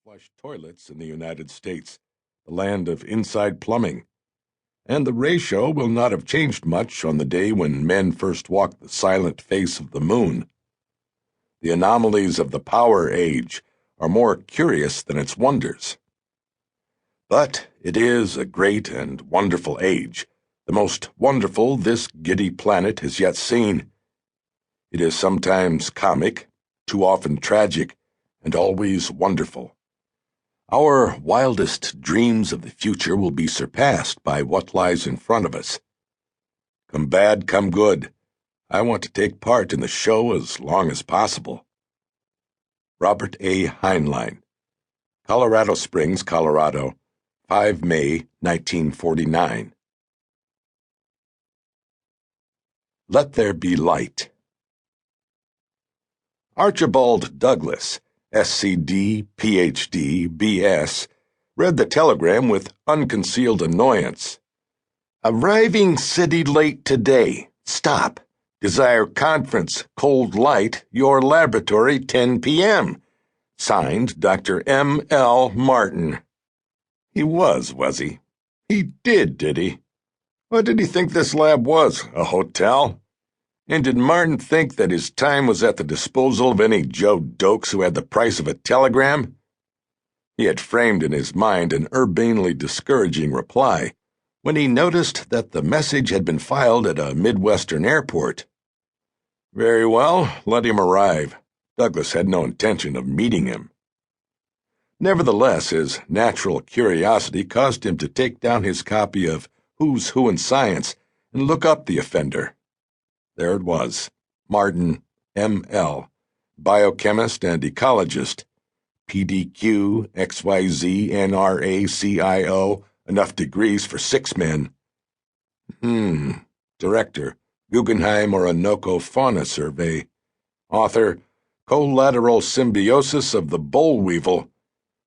flush toilets in the United States, the land of inside plumbing. And the ratio will not have changed much on the day when men first walked the silent face of the moon. The anomalies of the Power Age are more curious than its wonders. But it is a great and wonderful age, the most wonderful this giddy planet has yet seen. It is sometimes comic, too often tragic, and always wonderful. Our wildest dreams of the future will be surpassed by what lies in front of us. Come bad, come good. I want to take part in the show as long as possible. Robert A. Heinlein, Colorado Springs, Colorado, 5 May 1949. Let There Be Light. Archibald Douglas, SCD, PhD, BS, read the telegram with unconcealed annoyance. Arriving city late today. Stop. Desire conference. Cold light. Your laboratory, 10 p.m. Signed, Dr. M. L. Martin. He was he? He did he? What did he think this lab was? A hotel? And did Martin think that his time was at the disposal of any Joe Dokes who had the price of a telegram? He had framed in his mind an urbanely discouraging reply when he noticed that the message had been filed at a Midwestern airport. Very well, let him arrive. Douglas had no intention of meeting him. Nevertheless, his natural curiosity caused him to take down his copy of Who's Who in Science and look up the offender. There it was, Martin, M.L., biochemist and ecologist, PDQ, XYZ, NRA, CIO, enough degrees for 6 men. Director, Guggenheim Orinoco Fauna Survey. Author, Collateral Symbiosis of the Boll Weevil,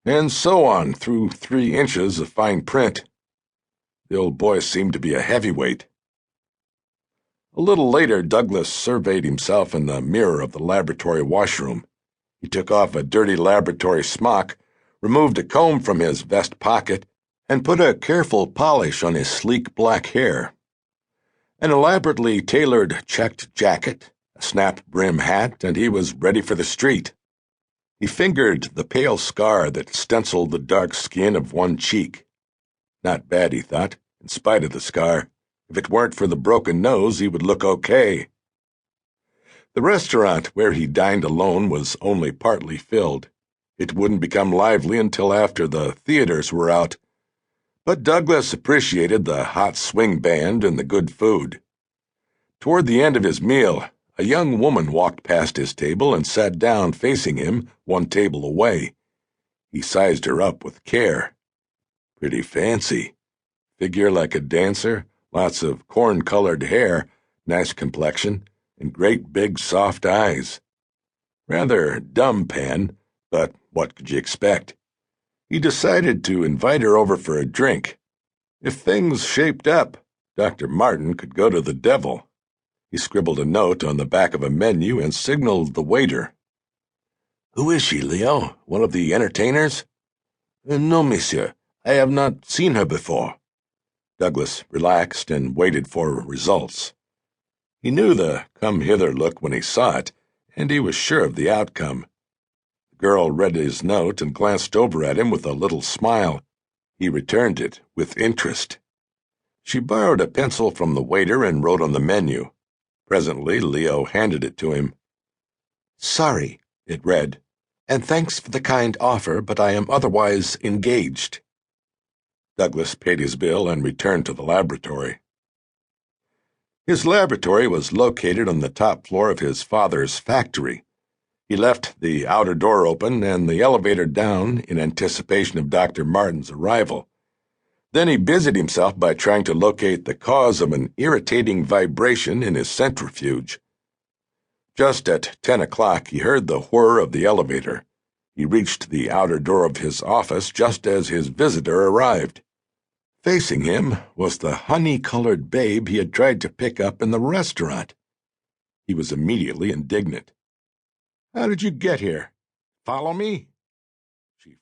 and so on through 3 inches of fine print. The old boy seemed to be a heavyweight. A little later, Douglas surveyed himself in the mirror of the laboratory washroom. He took off a dirty laboratory smock, removed a comb from his vest pocket, and put a careful polish on his sleek black hair. An elaborately tailored checked jacket, a snap-brim hat, and he was ready for the street. He fingered the pale scar that stenciled the dark skin of one cheek. Not bad, he thought, in spite of the scar. If it weren't for the broken nose, he would look okay. The restaurant where he dined alone was only partly filled. It wouldn't become lively until after the theaters were out. But Douglas appreciated the hot swing band and the good food. Toward the end of his meal, a young woman walked past his table and sat down facing him, one table away. He sized her up with care. Pretty fancy. Figure like a dancer, lots of corn-colored hair, nice complexion, and great big soft eyes. Rather dumb pan, but what could you expect? He decided to invite her over for a drink. If things shaped up, Dr. Martin could go to the devil. He scribbled a note on the back of a menu and signaled the waiter. Who is she, Leo? One of the entertainers? No, monsieur. I have not seen her before. Douglas relaxed and waited for results. He knew the come-hither look when he saw it, and he was sure of the outcome. The girl read his note and glanced over at him with a little smile. He returned it with interest. She borrowed a pencil from the waiter and wrote on the menu. Presently, Leo handed it to him. Sorry, it read, and thanks for the kind offer, but I am otherwise engaged. Douglas paid his bill and returned to the laboratory. His laboratory was located on the top floor of his father's factory. He left the outer door open and the elevator down in anticipation of Dr. Martin's arrival. Then he busied himself by trying to locate the cause of an irritating vibration in his centrifuge. Just at 10 o'clock, he heard the whir of the elevator. He reached the outer door of his office just as his visitor arrived. Facing him was the honey-colored babe he had tried to pick up in the restaurant. He was immediately indignant. How did you get here? Follow me? She froze.